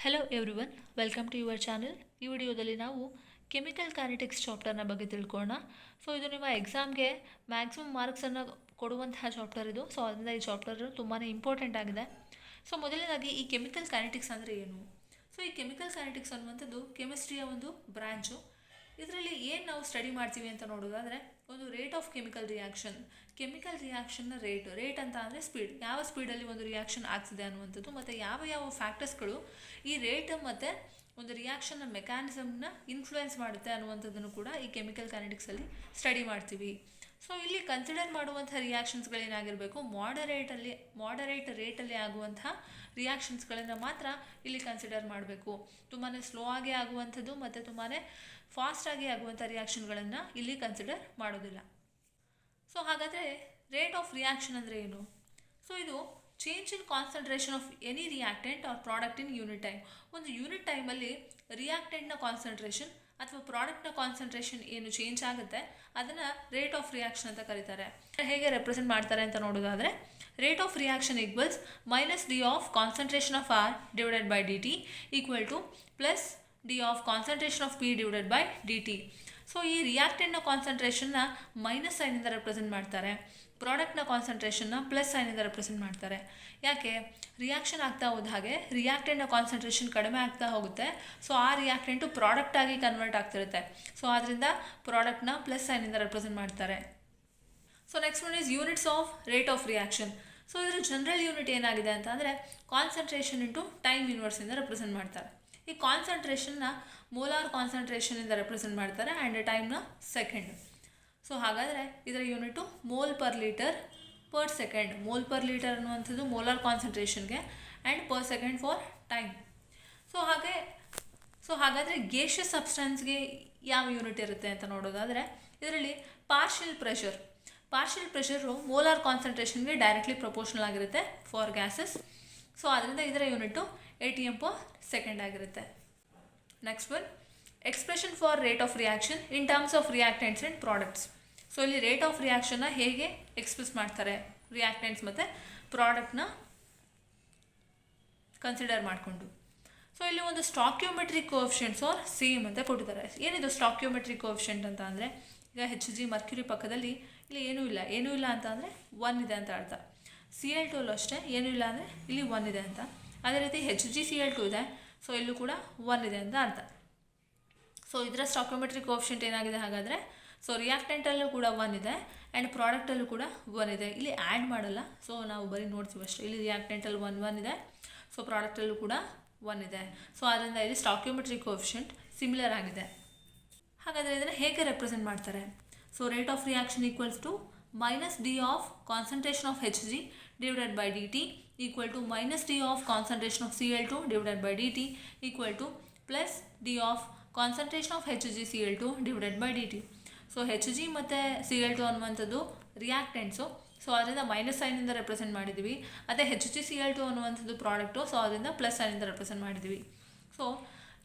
Hello everyone, welcome to your channel. ಈ ವಿಡಿಯೋದಲ್ಲಿ ನಾವು ಕೆಮಿಕಲ್ ಕೈನೆಟಿಕ್ಸ್ ಚಾಪ್ಟರ್ನ ಬಗ್ಗೆ ತಿಳ್ಕೊಳ್ಳೋಣ. ಸೊ ಇದು ನಿಮ್ಮ ಎಕ್ಸಾಮ್ಗೆ ಮ್ಯಾಕ್ಸಿಮಮ್ ಮಾರ್ಕ್ಸನ್ನು ಕೊಡುವಂತಹ ಚಾಪ್ಟರ್ ಇದು. ಸೊ ಅದರಿಂದ ಈ ಚಾಪ್ಟರ್ ತುಂಬಾ ಇಂಪಾರ್ಟೆಂಟ್ ಆಗಿದೆ. ಸೊ ಮೊದಲನೇದಾಗಿ ಈ ಕೆಮಿಕಲ್ ಕೈನೆಟಿಕ್ಸ್ ಅಂದರೆ ಏನು? ಸೊ ಈ ಕೆಮಿಕಲ್ ಕೈನೆಟಿಕ್ಸ್ ಅನ್ನುವಂಥದ್ದು ಕೆಮಿಸ್ಟ್ರಿಯ ಒಂದು ಬ್ರ್ಯಾಂಚು. ಇದರಲ್ಲಿ ಏನು ನಾವು ಸ್ಟಡಿ ಮಾಡ್ತೀವಿ ಅಂತ ನೋಡೋದಾದರೆ, ಒಂದು ರೇಟ್ ಆಫ್ ಕೆಮಿಕಲ್ ರಿಯಾಕ್ಷನ್ನ ರೇಟ್ ಅಂತ ಅಂದರೆ ಸ್ಪೀಡ್, ಯಾವ ಸ್ಪೀಡಲ್ಲಿ ಒಂದು ರಿಯಾಕ್ಷನ್ ಆಗ್ತಿದೆ ಅನ್ನುವಂಥದ್ದು, ಮತ್ತು ಯಾವ ಫ್ಯಾಕ್ಟರ್ಸ್ಗಳು ಈ ರೇಟ್ ಮತ್ತು ಒಂದು ರಿಯಾಕ್ಷನ್ನ ಮೆಕ್ಯಾನಿಸಮ್ನ ಇನ್ಫ್ಲೂಯೆನ್ಸ್ ಮಾಡುತ್ತೆ ಅನ್ನುವಂಥದ್ದನ್ನು ಕೂಡ ಈ ಕೆಮಿಕಲ್ ಕೈನೆಟಿಕ್ಸಲ್ಲಿ ಸ್ಟಡಿ ಮಾಡ್ತೀವಿ. ಸೊ ಇಲ್ಲಿ ಕನ್ಸಿಡರ್ ಮಾಡುವಂಥ ರಿಯಾಕ್ಷನ್ಸ್ಗಳೇನಾಗಿರಬೇಕು, ಮಾಡರೇಟ್ ರೇಟಲ್ಲಿ ಆಗುವಂತಹ ರಿಯಾಕ್ಷನ್ಸ್ಗಳನ್ನು ಮಾತ್ರ ಇಲ್ಲಿ ಕನ್ಸಿಡರ್ ಮಾಡಬೇಕು. ತುಂಬಾ ಸ್ಲೋ ಆಗಿ ಆಗುವಂಥದ್ದು ಮತ್ತು ತುಂಬಾ ಫಾಸ್ಟಾಗಿ ಆಗುವಂಥ ರಿಯಾಕ್ಷನ್ಗಳನ್ನು ಇಲ್ಲಿ ಕನ್ಸಿಡರ್ ಮಾಡೋದಿಲ್ಲ. ಸೊ ಹಾಗಾದರೆ ರೇಟ್ ಆಫ್ ರಿಯಾಕ್ಷನ್ ಅಂದರೆ ಏನು? ಸೊ ಇದು change in concentration of any reactant or product in unit time. ಒಂದು ಯೂನಿಟ್ ಟೈಮಲ್ಲಿ ರಿಯಾಕ್ಟೆಂಟ್ನ ಕಾನ್ಸಂಟ್ರೇಷನ್ ಅಥವಾ ಪ್ರಾಡಕ್ಟ್ನ ಕಾನ್ಸಂಟ್ರೇಷನ್ ಏನು ಚೇಂಜ್ ಆಗುತ್ತೆ ಅದನ್ನು ರೇಟ್ ಆಫ್ ರಿಯಾಕ್ಷನ್ ಅಂತ ಕರೀತಾರೆ. ಹೇಗೆ ರೆಪ್ರೆಸೆಂಟ್ ಮಾಡ್ತಾರೆ ಅಂತ ನೋಡೋದಾದರೆ, rate of reaction equals minus d of concentration of R divided by d t equal to plus d of concentration of P divided by d t. So ಈ ರಿಯಾಕ್ಟೆಂಟ್ನ ಕಾನ್ಸಂಟ್ರೇಷನ್ನ minus ಸೈನಿಂದ represent ಮಾಡ್ತಾರೆ, ಪ್ರಾಡಕ್ಟ್ನ ಕಾನ್ಸಂಟ್ರೇಷನ್ನ ಪ್ಲಸ್ ಸೈನಿಂದ represent ಮಾಡ್ತಾರೆ. ಯಾಕೆ? Reaction ಆಗ್ತಾ ಹೋದ ಹಾಗೆ ರಿಯಾಕ್ಟೆಂಟ್ನ ಕಾನ್ಸಂಟ್ರೇಷನ್ ಕಡಿಮೆ ಆಗ್ತಾ ಹೋಗುತ್ತೆ. ಸೊ ಆ ರಿಯಾಕ್ಟೆಂಟು ಪ್ರಾಡಕ್ಟಾಗಿ ಕನ್ವರ್ಟ್ ಆಗ್ತಿರುತ್ತೆ. ಸೊ ಆದ್ದರಿಂದ ಪ್ರಾಡಕ್ಟ್ನ ಪ್ಲಸ್ ಸೈನಿಂದ ರೆಪ್ರೆಸೆಂಟ್ ಮಾಡ್ತಾರೆ. So next one is units of rate of reaction. So ಇದರ ಜನರಲ್ ಯೂನಿಟ್ ಏನಾಗಿದೆ ಅಂತ ಅಂದರೆ ಕಾನ್ಸಂಟ್ರೇಷನ್ ಇಂಟು ಟೈಮ್ ಇನ್ವರ್ಸಿಂದ ರೆಪ್ರೆಸೆಂಟ್ ಮಾಡ್ತಾರೆ. ಈ ಕಾನ್ಸಂಟ್ರೇಷನ್ನ ಮೋಲಾರ್ ಕಾನ್ಸಂಟ್ರೇಷನಿಂದ ರೆಪ್ರೆಸೆಂಟ್ ಮಾಡ್ತಾರೆ ಆ್ಯಂಡ್ ಟೈಮ್ನ ಸೆಕೆಂಡ್. ಸೊ ಹಾಗಾದರೆ ಇದರ unit mole per litre per second. Mole per litre ಅನ್ನುವಂಥದ್ದು ಮೋಲಾರ್ ಕಾನ್ಸಂಟ್ರೇಷನ್ಗೆ and per second for time. So ಹಾಗಾದರೆ ಗೇಷಿಯಸ್ ಸಬ್ಸ್ಟೆನ್ಸ್ಗೆ ಯಾವ ಯೂನಿಟ್ ಇರುತ್ತೆ ಅಂತ ನೋಡೋದಾದರೆ, ಇದರಲ್ಲಿ ಪಾರ್ಷಿಯಲ್ ಪ್ರೆಷರು ಮೋಲಾರ್ ಕಾನ್ಸಂಟ್ರೇಷನ್ಗೆ ಡೈರೆಕ್ಟ್ಲಿ ಪ್ರಪೋರ್ಷನಲ್ ಆಗಿರುತ್ತೆ ಫಾರ್ ಗ್ಯಾಸಸ್. ಸೊ ಅದರಿಂದ ಇದರ ಯೂನಿಟು ATM per ಸೆಕೆಂಡ್ ಆಗಿರುತ್ತೆ. Next one, expression for rate of reaction in terms of reactants and products. So ಇಲ್ಲಿ ರೇಟ್ ಆಫ್ ರಿಯಾಕ್ಷನ್ನ ಹೇಗೆ ಎಕ್ಸ್ಪ್ರೆಸ್ ಮಾಡ್ತಾರೆ, ರಿಯಾಕ್ಟೆಂಟ್ಸ್ ಮತ್ತು ಪ್ರಾಡಕ್ಟ್ನ ಕನ್ಸಿಡರ್ ಮಾಡಿಕೊಂಡು. ಸೊ ಇಲ್ಲಿ ಒಂದು ಸ್ಟಾಕ್ಯೋಮೆಟ್ರಿಕ್ ಕೋಎಫಿಷಿಯೆಂಟ್ಸ್ ಆರ್ ಸೇಮ್ ಅಂತ ಕೊಟ್ಟಿದ್ದಾರೆ. ಏನಿದು ಸ್ಟಾಕ್ಯೋಮೆಟ್ರಿಕ್ ಕೋಎಫಿಷಿಯೆಂಟ್ ಅಂತ ಅಂದರೆ, ಈಗ HG ಮರ್ಕ್ಯುರಿ ಪಕ್ಕದಲ್ಲಿ ಇಲ್ಲಿ ಏನೂ ಇಲ್ಲ ಅಂತ ಅಂದರೆ 1 ಇದೆ ಅಂತ ಅರ್ಥ. Cl2 ಅಷ್ಟೇ, ಏನೂ ಇಲ್ಲ ಅಂದರೆ ಇಲ್ಲಿ 1 ಇದೆ ಅಂತ. ಅದೇ ರೀತಿ HgCl2 ಇದೆ, ಸೊ ಇಲ್ಲೂ ಕೂಡ 1 ಇದೆ ಅಂತ ಅರ್ಥ. ಸೊ ಇದರ ಸ್ಟಾಕ್ಯೋಮೆಟ್ರಿಕ್ ಕೋಎಫಿಷಿಯೆಂಟ್ ಏನಾಗಿದೆ ಹಾಗಾದರೆ, ಸೊ ರಿಯಾಕ್ಟೆಂಟಲ್ಲೂ ಕೂಡ 1 ಇದೆ ಆ್ಯಂಡ್ ಪ್ರಾಡಕ್ಟಲ್ಲೂ ಕೂಡ 1 ಇದೆ. ಇಲ್ಲಿ ಆ್ಯಡ್ ಮಾಡಲ್ಲ, ಸೊ ನಾವು ಬರೀ ನೋಡ್ತೀವಿ ಅಷ್ಟೇ. ಇಲ್ಲಿ ರಿಯಾಕ್ಟೆಂಟಲ್ಲಿ 1 ಇದೆ, ಸೊ ಪ್ರಾಡಕ್ಟಲ್ಲೂ ಕೂಡ 1 ಇದೆ. ಸೊ ಅದರಿಂದ ಇಲ್ಲಿ ಸ್ಟಾಕ್ಯೋಮೆಟ್ರಿಕ್ ಕೋಎಫಿಷಿಯೆಂಟ್ ಸಿಮಿಲರ್ ಆಗಿದೆ. ಹಾಗಾದರೆ ಇದನ್ನು ಹೇಗೆ ರೆಪ್ರೆಸೆಂಟ್ ಮಾಡ್ತಾರೆ? So rate of reaction equals to minus d of concentration of Hg divided by dt equal to minus d of concentration of Cl2 divided by dt equal to plus d of concentration of HgCl2 divided by dt. So Hg ಮತ್ತು Cl2 ಅನ್ನುವಂಥದ್ದು reactants, so ಅದರಿಂದ minus ಸೈನಿಂದ represent ಮಾಡಿದ್ದೀವಿ. ಅದೇ HgCl2 ಅನ್ನುವಂಥದ್ದು product, so ಅದರಿಂದ plus ಸೈನಿಂದ represent ಮಾಡಿದ್ದೀವಿ. So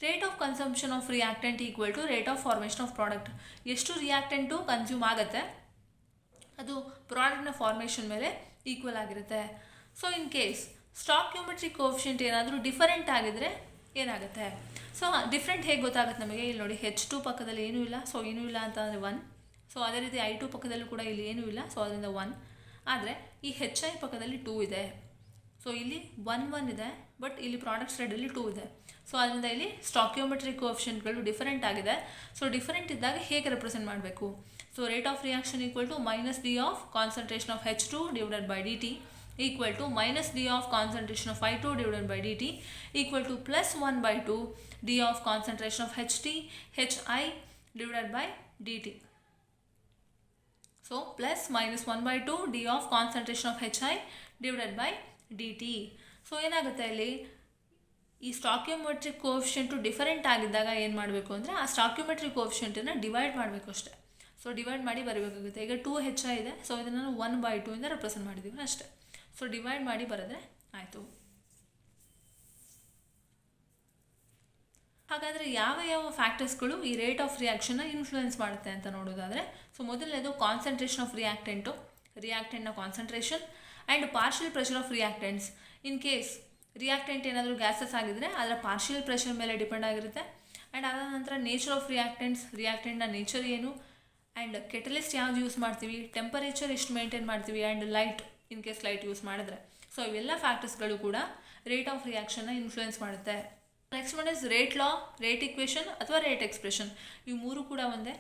rate of consumption of reactant equal to rate of formation of product. ಎಷ್ಟು ರಿಯಾಕ್ಟೆಂಟು ಕನ್ಸ್ಯೂಮ್ ಆಗುತ್ತೆ ಅದು ಪ್ರಾಡಕ್ಟ್ನ ಫಾರ್ಮೇಷನ್ ಮೇಲೆ ಈಕ್ವಲ್ ಆಗಿರುತ್ತೆ. So in case stoichiometric coefficient ಏನಾದರೂ ಡಿಫರೆಂಟ್ ಆಗಿದ್ರೆ ಏನಾಗುತ್ತೆ? ಸೊ ಡಿಫ್ರೆಂಟ್ ಹೇಗೆ ಗೊತ್ತಾಗುತ್ತೆ ನಮಗೆ? ಇಲ್ಲಿ ನೋಡಿ, H2 ಪಕ್ಕದಲ್ಲಿ ಏನೂ ಇಲ್ಲ, ಸೊ ಏನೂ ಇಲ್ಲ ಅಂತ ಅಂದರೆ 1. ಸೊ ಅದೇ ರೀತಿ I2 ಪಕ್ಕದಲ್ಲೂ ಕೂಡ ಇಲ್ಲಿ ಏನೂ ಇಲ್ಲ, ಸೊ ಅದರಿಂದ 1. ಆದರೆ ಈ HI ಪಕ್ಕದಲ್ಲಿ 2 ಇದೆ. ಸೊ ಇಲ್ಲಿ 1 ಇದೆ, ಬಟ್ ಇಲ್ಲಿ ಪ್ರಾಡಕ್ಟ್ ಸೈಡಲ್ಲಿ 2 ಇದೆ. ಸೊ ಅದರಿಂದ ಇಲ್ಲಿ ಸ್ಟಾಕ್ಯೋಮೆಟ್ರಿಕ್ ಕೋಎಫಿಷಿಯೆಂಟ್ಗಳು ಡಿಫರೆಂಟ್ ಆಗಿದೆ. ಸೊ ಡಿಫರೆಂಟ್ ಇದ್ದಾಗ ಹೇಗೆ ರೆಪ್ರೆಸೆಂಟ್ ಮಾಡಬೇಕು? So rate of reaction equal to minus d of concentration of H2 divided by dt equal to minus d of concentration of I2 divided by dt equal to plus 1/2 d of concentration of HI divided by dt. So plus minus 1/2 d of concentration of HI divided by dt. So ಏನಾಗುತ್ತೆ ಇಲ್ಲಿ, ಈ stoichiometric coefficient different ಆಗಿದ್ದಾಗ ಏನು ಮಾಡಬೇಕು ಅಂದರೆ, ಆ stoichiometric ಕೋಎಫಿಷಿಯೆಂಟನ್ನು divide ಮಾಡಬೇಕು ಅಷ್ಟೇ. ಸೊ ಡಿವೈಡ್ ಮಾಡಿ ಬರಬೇಕಾಗುತ್ತೆ. ಈಗ 2HI ಇದೆ, ಸೊ ಇದನ್ನು ನಾವು 1/2 ಇಂದ ರೆಪ್ರೆಸೆಂಟ್ ಮಾಡಿದ್ದೀವಿ ಅಷ್ಟೇ. ಸೊ ಡಿವೈಡ್ ಮಾಡಿ ಬರೆದ್ರೆ ಆಯಿತು. ಹಾಗಾದರೆ ಯಾವ ಫ್ಯಾಕ್ಟರ್ಸ್ಗಳು ಈ ರೇಟ್ ಆಫ್ ರಿಯಾಕ್ಷನ್ನ ಇನ್ಫ್ಲೂಯೆನ್ಸ್ ಮಾಡುತ್ತೆ ಅಂತ ನೋಡೋದಾದರೆ, ಸೊ ಮೊದಲನೇದು ಕಾನ್ಸಂಟ್ರೇಷನ್ ಆಫ್ ರಿಯಾಕ್ಟೆಂಟ್ನ concentration and partial pressure of reactants. In case reactant ಏನಾದರೂ ಗ್ಯಾಸಸ್ ಆಗಿದ್ರೆ ಅದರ ಪಾರ್ಷಿಯಲ್ ಪ್ರೆಷರ್ ಮೇಲೆ ಡಿಪೆಂಡ್ ಆಗಿರುತ್ತೆ. ಆ್ಯಂಡ್ ಅದಾದ ನಂತರ ನೇಚರ್ ಆಫ್ ರಿಯಾಕ್ಟೆಂಟ್ನ ನೇಚರ್ ಏನು, ಆ್ಯಂಡ್ ಕೆಟಲಿಸ್ಟ್ ಯಾವ್ದು ಯೂಸ್ ಮಾಡ್ತೀವಿ, ಟೆಂಪರೇಚರ್ ಎಷ್ಟು ಮೇಂಟೈನ್ ಮಾಡ್ತೀವಿ, and light in case light use ಮಾಡಿದ್ರೆ. ಸೊ ಇವೆಲ್ಲ ಫ್ಯಾಕ್ಟರ್ಸ್ಗಳು ಕೂಡ ರೇಟ್ ಆಫ್ ರಿಯಾಕ್ಷನ್ನ ಇನ್ಫ್ಲೂಯೆನ್ಸ್ ಮಾಡುತ್ತೆ. Next one is rate law, rate equation ಅಥವಾ ರೇಟ್ ಎಕ್ಸ್ಪ್ರೆಷನ್. ಇವು ಮೂರು ಕೂಡ ಒಂದೇ.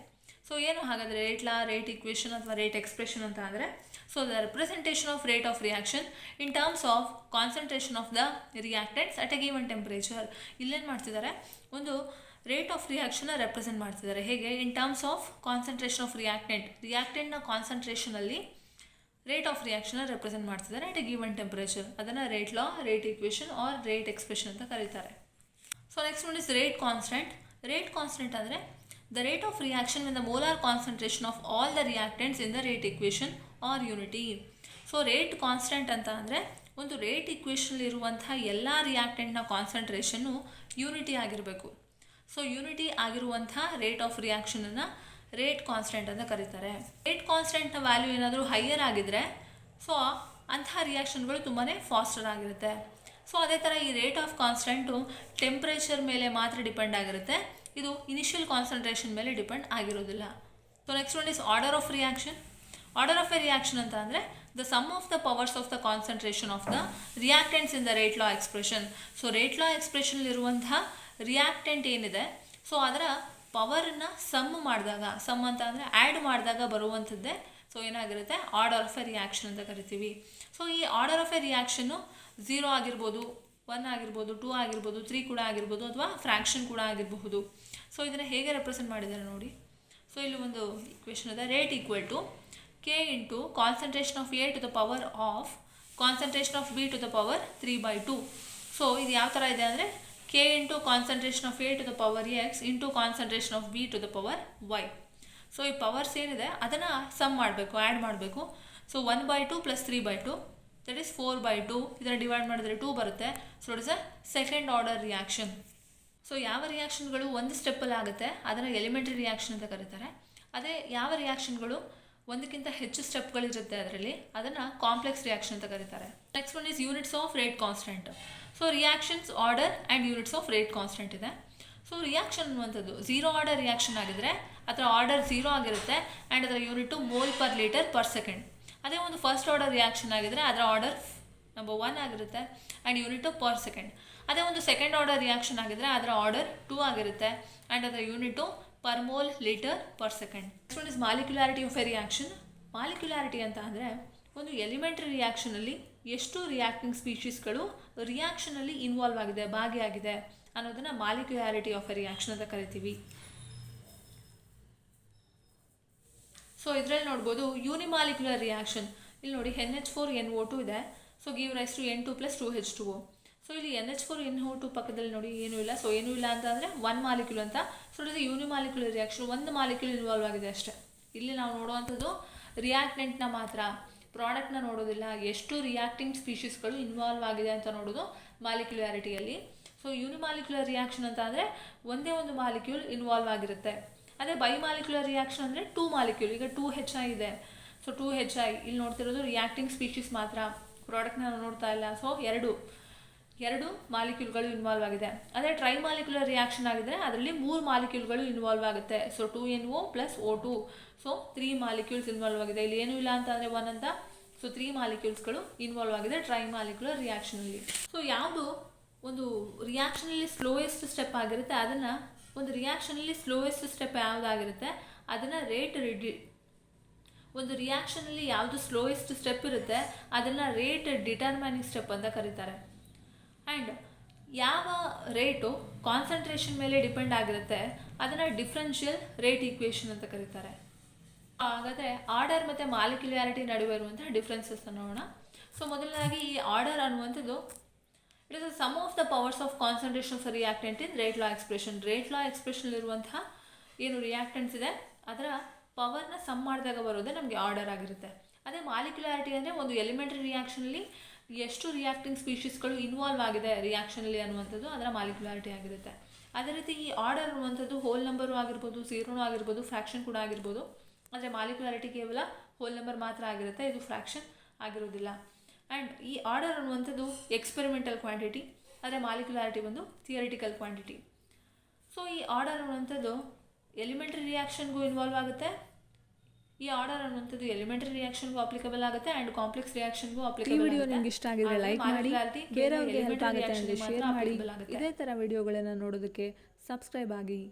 ಸೊ ಏನು ಹಾಗಾದರೆ ರೇಟ್ ಲಾ, ರೇಟ್ ಇಕ್ವೇಷನ್ ಅಥವಾ ರೇಟ್ ಎಕ್ಸ್ಪ್ರೆಷನ್ ಅಂತ ಅಂದರೆ, so the representation of rate of reaction in terms of concentration of the reactants at a given temperature. ಇಲ್ಲೇನು ಮಾಡ್ತಿದ್ದಾರೆ, ಒಂದು ರೇಟ್ ಆಫ್ ರಿಯಾಕ್ಷನ್ನ ರೆಪ್ರೆಸೆಂಟ್ ಮಾಡ್ತಿದ್ದಾರೆ. ಹೇಗೆ, in terms of concentration of ರಿಯಾಕ್ಟೆಂಟ್ನ ಕಾನ್ಸಂಟ್ರೇಷನಲ್ಲಿ ರೇಟ್ ಆಫ್ ರಿಯಾಕ್ಷನ್ನ ರೆಪ್ರೆಸೆಂಟ್ ಮಾಡ್ತಿದ್ದಾರೆ ಅಟ್ ಎ ಗಿವನ್ ಟೆಂಪರೇಚರ್. ಅದನ್ನು rate law, rate equation or rate expression ಅಂತ ಕರೀತಾರೆ. So next one is rate constant. Rate constant ಅಂದರೆ the rate of reaction when the molar concentration of all the reactants in the rate equation are unity. So rate constant ಅಂತ ಅಂದರೆ ಒಂದು rate ಇಕ್ವೇಷನಲ್ಲಿರುವಂತಹ ಎಲ್ಲ ರಿಯಾಕ್ಟೆಂಟ್ನ ಕಾನ್ಸಂಟ್ರೇಷನ್ನು ಯೂನಿಟಿ ಆಗಿರಬೇಕು. So unity ಆಗಿರುವಂತಹ ರೇಟ್ ಆಫ್ ರಿಯಾಕ್ಷನನ್ನು ರೇಟ್ ಕಾನ್ಸ್ಟೆಂಟ್ ಅಂತ ಕರೀತಾರೆ. ರೇಟ್ ಕಾನ್ಸ್ಟೆಂಟ್ನ ವ್ಯಾಲ್ಯೂ ಏನಾದರೂ ಹೈಯರ್ ಆಗಿದ್ರೆ ಸೊ ಅಂತಹ ರಿಯಾಕ್ಷನ್ಗಳು ತುಂಬಾ ಫಾಸ್ಟರ್ ಆಗಿರುತ್ತೆ. ಸೊ ಅದೇ ಥರ ಈ ರೇಟ್ ಆಫ್ ಕಾನ್ಸ್ಟೆಂಟು ಟೆಂಪ್ರೇಚರ್ ಮೇಲೆ ಮಾತ್ರ ಡಿಪೆಂಡ್ ಆಗಿರುತ್ತೆ, ಇದು ಇನಿಷಿಯಲ್ ಕಾನ್ಸಂಟ್ರೇಷನ್ ಮೇಲೆ ಡಿಪೆಂಡ್ ಆಗಿರೋದಿಲ್ಲ. So next one is order of reaction. Order of a reaction ಅಂತ ಅಂದರೆ the sum of the powers of the concentration of the reactants in the rate law expression. So rate law ಎಕ್ಸ್ಪ್ರೆಷನ್ಲಿರುವಂತಹ reactant ಏನಿದೆ so ಅದರ ಪವರನ್ನು sum ಮಾಡಿದಾಗ, sum ಅಂತ ಅಂದರೆ add ಮಾಡಿದಾಗ ಬರುವಂಥದ್ದೇ ಸೊ ಏನಾಗಿರುತ್ತೆ, ಆರ್ಡರ್ ಆಫ್ ಎ ರಿಯಾಕ್ಷನ್ ಅಂತ ಕರಿತೀವಿ. ಸೊ ಈ ಆರ್ಡರ್ ಆಫ್ ಎ ರಿಯಾಕ್ಷನ್ನು 0 ಆಗಿರ್ಬೋದು, 1 ಆಗಿರ್ಬೋದು, 2 ಆಗಿರ್ಬೋದು, 3 ಕೂಡ ಆಗಿರ್ಬೋದು, ಅಥವಾ ಫ್ರ್ಯಾಕ್ಷನ್ ಕೂಡ ಆಗಿರಬಹುದು. ಸೊ ಇದನ್ನು ಹೇಗೆ ರೆಪ್ರೆಸೆಂಟ್ ಮಾಡಿದ್ದಾರೆ ನೋಡಿ. ಸೊ ಇಲ್ಲಿ ಒಂದು ಇಕ್ವೇಷನ್ ಇದೆ, rate equal to k into concentration of A to the power of concentration of B to the power 3/2. So ಇದು ಯಾವ ಥರ ಇದೆ ಅಂದರೆ k into concentration of A to the power x into concentration of B to the power y. So ಈ powers ಏನಿದೆ ಅದನ್ನು sum ಮಾಡಬೇಕು, add ಮಾಡಬೇಕು. So 1/2 plus 3/2 that is 4/2. ಇದನ್ನು ಡಿವೈಡ್ ಮಾಡಿದ್ರೆ 2 ಬರುತ್ತೆ. So it is a second order reaction. So ಯಾವ ರಿಯಾಕ್ಷನ್ಗಳು ಒಂದು ಸ್ಟೆಪ್ಪಲ್ಲಿ ಆಗುತ್ತೆ ಅದನ್ನು ಎಲಿಮೆಂಟ್ರಿ ರಿಯಾಕ್ಷನ್ ಅಂತ ಕರೀತಾರೆ. ಅದೇ ಯಾವ ರಿಯಾಕ್ಷನ್ಗಳು ಒಂದಕ್ಕಿಂತ ಹೆಚ್ಚು ಸ್ಟೆಪ್ಗಳಿರುತ್ತೆ ಅದರಲ್ಲಿ ಅದನ್ನು ಕಾಂಪ್ಲೆಕ್ಸ್ ರಿಯಾಕ್ಷನ್ ಅಂತ ಕರೀತಾರೆ. Next one is units of rate constant. So reactions, order and units of rate constant ಇದೆ. ಸೊ ರಿಯಾಕ್ಷನ್ ಅನ್ನುವಂಥದ್ದು 0 ಆರ್ಡರ್ ರಿಯಾಕ್ಷನ್ ಆಗಿದ್ರೆ ಅದರ ಆರ್ಡರ್ 0 ಆಗಿರುತ್ತೆ ಆ್ಯಂಡ್ ಅದರ unit mole per litre per second. ಅದೇ ಒಂದು ಫಸ್ಟ್ ಆರ್ಡರ್ ರಿಯಾಕ್ಷನ್ ಆಗಿದ್ರೆ ಅದರ ಆರ್ಡರ್ ನಂಬರ್ 1 ಆಗಿರುತ್ತೆ ಆ್ಯಂಡ್ ಯೂನಿಟು ಪರ್ ಸೆಕೆಂಡ್. ಅದೇ ಒಂದು ಸೆಕೆಂಡ್ ಆರ್ಡರ್ ರಿಯಾಕ್ಷನ್ ಆಗಿದ್ರೆ ಅದರ ಆರ್ಡರ್ 2 ಆಗಿರುತ್ತೆ ಆ್ಯಂಡ್ ಅದರ unit per mole litre per second. Next one is molecularity of a reaction. Molecularity ಅಂತ ಅಂದರೆ ಒಂದು ಎಲಿಮೆಂಟ್ರಿ ರಿಯಾಕ್ಷನಲ್ಲಿ ಎಷ್ಟು ರಿಯಾಕ್ಟಿಂಗ್ ಸ್ಪೀಷೀಸ್ಗಳು ರಿಯಾಕ್ಷನಲ್ಲಿ ಇನ್ವಾಲ್ವ್ ಆಗಿದೆ, ಭಾಗಿಯಾಗಿದೆ ಅನ್ನೋದನ್ನು ಮಾಲಿಕ್ಯುಲಾರಿಟಿ ಆಫ್ ಎ ರಿಯಾಕ್ಷನ್ ಅಂತ ಕರಿತೀವಿ. ಸೊ ಇದರಲ್ಲಿ ನೋಡ್ಬೋದು ಯೂನಿಮಾಲಿಕ್ಯುಲರ್ ರಿಯಾಕ್ಷನ್. ಇಲ್ಲಿ ನೋಡಿ NH4NO2 ಇದೆ. So give rise to N2 + 2H2O. So ಇಲ್ಲಿ NH4NO2 ಪಕ್ಕದಲ್ಲಿ ನೋಡಿ ಏನೂ ಇಲ್ಲ. ಸೊ ಏನೂ ಇಲ್ಲ ಅಂತ ಅಂದರೆ 1 ಮಾಲಿಕ್ಯೂಲ್ ಅಂತ. ಸೊ ಇದು ಯೂನಿಮಾಲಿಕ್ಯುಲರ್ ರಿಯಾಕ್ಷನ್, ಒಂದು ಮಾಲಿಕ್ಯೂಲ್ ಇನ್ವಾಲ್ವ್ ಆಗಿದೆ ಅಷ್ಟೇ. ಇಲ್ಲಿ ನಾವು ನೋಡುವಂಥದ್ದು ರಿಯಾಕ್ಟೆಂಟ್ನ ಮಾತ್ರ, ಪ್ರಾಡಕ್ಟ್ನ ನೋಡೋದಿಲ್ಲ. ಎಷ್ಟು ರಿಯಾಕ್ಟಿಂಗ್ ಸ್ಪೀಷೀಸ್ಗಳು ಇನ್ವಾಲ್ವ್ ಆಗಿದೆ ಅಂತ ನೋಡೋದು ಮಾಲಿಕ್ಯುಲಾರಿಟಿಯಲ್ಲಿ. ಸೊ ಯೂನಿಮಾಲಿಕ್ಯುಲರ್ ರಿಯಾಕ್ಷನ್ ಅಂತ ಅಂದರೆ ಒಂದೇ ಒಂದು ಮಾಲಿಕ್ಯೂಲ್ ಇನ್ವಾಲ್ವ್ ಆಗಿರುತ್ತೆ. ಅದೇ ಬೈಮಾಲಿಕ್ಯುಲರ್ ರಿಯಾಕ್ಷನ್ ಅಂದರೆ 2 ಮಾಲಿಕ್ಯೂಲ್. ಈಗ 2HI ಇದೆ. ಸೊ 2HI ಇಲ್ಲಿ ನೋಡ್ತಿರೋದು ರಿಯಾಕ್ಟಿಂಗ್ ಸ್ಪೀಷೀಸ್ ಮಾತ್ರ, ಪ್ರಾಡಕ್ಟ್ನ ನಾವು ನೋಡ್ತಾ ಇಲ್ಲ. ಸೊ ಎರಡು ಮಾಲಿಕ್ಯೂಲ್ಗಳು ಇನ್ವಾಲ್ವ್ ಆಗಿದೆ. ಅದೇ ಟ್ರೈ ಮಾಲಿಕ್ಯುಲರ್ ರಿಯಾಕ್ಷನ್ ಆಗಿದ್ರೆ ಅದರಲ್ಲಿ 3 ಮಾಲಿಕ್ಯೂಲ್ಗಳು ಇನ್ವಾಲ್ವ್ ಆಗುತ್ತೆ. So 2NO + O2. So 3 molecules involve ಆಗಿದೆ. ಇಲ್ಲಿ ಏನೂ ಇಲ್ಲ ಅಂತ ಅಂದರೆ 1 ಅಂತ. ಸೊ 3 ಮಾಲಿಕ್ಯೂಲ್ಸ್ಗಳು ಇನ್ವಾಲ್ವ್ ಆಗಿದೆ ಟ್ರೈ ಮಾಲಿಕ್ಯುಲರ್ ರಿಯಾಕ್ಷನಲ್ಲಿ. ಸೊ ಯಾವುದು ಒಂದು ರಿಯಾಕ್ಷನಲ್ಲಿ ಸ್ಲೋಯೆಸ್ಟ್ ಸ್ಟೆಪ್ ಆಗಿರುತ್ತೆ ಅದನ್ನು, ಒಂದು ರಿಯಾಕ್ಷನಲ್ಲಿ ಸ್ಲೋಯೆಸ್ಟ್ ಸ್ಟೆಪ್ ಯಾವುದಾಗಿರುತ್ತೆ ಅದನ್ನು ಒಂದು ರಿಯಾಕ್ಷನಲ್ಲಿ ಯಾವುದು ಸ್ಲೋಯೆಸ್ಟ್ ಸ್ಟೆಪ್ ಇರುತ್ತೆ ಅದನ್ನು ರೇಟ್ ಡಿಟರ್ಮೈನಿಂಗ್ ಸ್ಟೆಪ್ ಅಂತ ಕರೀತಾರೆ. ಆ್ಯಂಡ್ ಯಾವ ರೇಟು ಕಾನ್ಸಂಟ್ರೇಷನ್ ಮೇಲೆ ಡಿಪೆಂಡ್ ಆಗಿರುತ್ತೆ ಅದನ್ನು ಡಿಫ್ರೆನ್ಷಿಯಲ್ ರೇಟ್ ಈಕ್ವೇಷನ್ ಅಂತ ಕರೀತಾರೆ. ಹಾಗಾದರೆ ಆರ್ಡರ್ ಮತ್ತು ಮಾಲಿಕ್ಯುಲಾರಿಟಿ ನಡುವೆ ಇರುವಂತಹ ಡಿಫ್ರೆನ್ಸಸ್ ನೋಡೋಣ. ಸೊ ಮೊದಲನೇದಾಗಿ ಈ ಆರ್ಡರ್ ಅನ್ನುವಂಥದ್ದು it is sum of the powers of concentration of reactant in rate law expression. Rate law ಎಕ್ಸ್ಪ್ರೆಷನ್ಲಿರುವಂತಹ ಏನು ರಿಯಾಕ್ಟೆಂಟ್ಸ್ ಇದೆ ಅದರ ಪವರ್ನ ಸಮ್ ಮಾಡಿದಾಗ ಬರೋದೇ ನಮಗೆ ಆರ್ಡರ್ ಆಗಿರುತ್ತೆ. ಅದೇ ಮಾಲಿಕ್ಯುಲಾರಿಟಿ ಅಂದರೆ ಒಂದು ಎಲಿಮೆಂಟ್ರಿ ರಿಯಾಕ್ಷನಲ್ಲಿ ಎಷ್ಟು ರಿಯಾಕ್ಟಿಂಗ್ ಸ್ಪೀಷೀಸ್ಗಳು ಇನ್ವಾಲ್ವ್ ಆಗಿದೆ ರಿಯಾಕ್ಷನಲ್ಲಿ ಅನ್ನುವಂಥದ್ದು ಅದರ ಮಾಲಿಕ್ಯುಲಾರಿಟಿ ಆಗಿರುತ್ತೆ. ಅದೇ ರೀತಿ ಈ ಆರ್ಡರ್ ಅನ್ನುವಂಥದ್ದು ಹೋಲ್ ನಂಬರು ಆಗಿರ್ಬೋದು, 0 ಆಗಿರ್ಬೋದು, ಫ್ರ್ಯಾಕ್ಷನ್ ಕೂಡ ಆಗಿರ್ಬೋದು. ಆದರೆ ಮಾಲಿಕ್ಯುಲಾರಿಟಿ ಕೇವಲ ಹೋಲ್ ನಂಬರ್ ಮಾತ್ರ ಆಗಿರುತ್ತೆ, ಇದು ಫ್ರ್ಯಾಕ್ಷನ್ ಆಗಿರೋದಿಲ್ಲ. ಆ್ಯಂಡ್ ಈ ಆರ್ಡರ್ ಅನ್ನುವಂಥದ್ದು ಎಕ್ಸ್ಪೆರಿಮೆಂಟಲ್ ಕ್ವಾಂಟಿಟಿ, ಆದರೆ ಮಾಲಿಕ್ಯುಲಾರಿಟಿ ಒಂದು ಥಿಯರಿಟಿಕಲ್ ಕ್ವಾಂಟಿಟಿ. ಸೊ ಈ ಆರ್ಡರ್ ಅನ್ನುವಂಥದ್ದು ಎಲಿಮೆಂಟ್ರಿ ರಿಯಾಕ್ಷನ್ಗೂ ಇನ್ವಾಲ್ವ್ ಆಗುತ್ತೆ. ಈ ಆರ್ಡರ್ ಅನ್ನುವಂಥದ್ದು ಎಲಿಮೆಂಟ್ರಿ ರಿಯಾಕ್ಷನ್ಗೂ ಅಪ್ಲಿಕಬಲ್ ಆಗುತ್ತೆ ಆ್ಯಂಡ್ ಕಾಂಪ್ಲೆಕ್ಸ್ ರಿಯಾಕ್ಷನ್ಗೂ ಅಪ್ಲಿಕಬಲ್ ಆಗುತ್ತೆ. ಈ ವಿಡಿಯೋ ನಿಮ್ಗೆ ಇಷ್ಟ ಆಗಿದ್ರೆ ಲೈಕ್ ಮಾಡಿ, ಬೇರೆಯವ್ರಿಗೆ ಹೆಲ್ಪ್ ಆಗುತ್ತೆ ಅಂದರೆ ಶೇರ್ ಮಾಡಿ. ಇದೇ ಥರ ವಿಡಿಯೋಗಳನ್ನು ನೋಡೋದಕ್ಕೆ ಸಬ್ಸ್ಕ್ರೈಬ್ ಆಗಿ.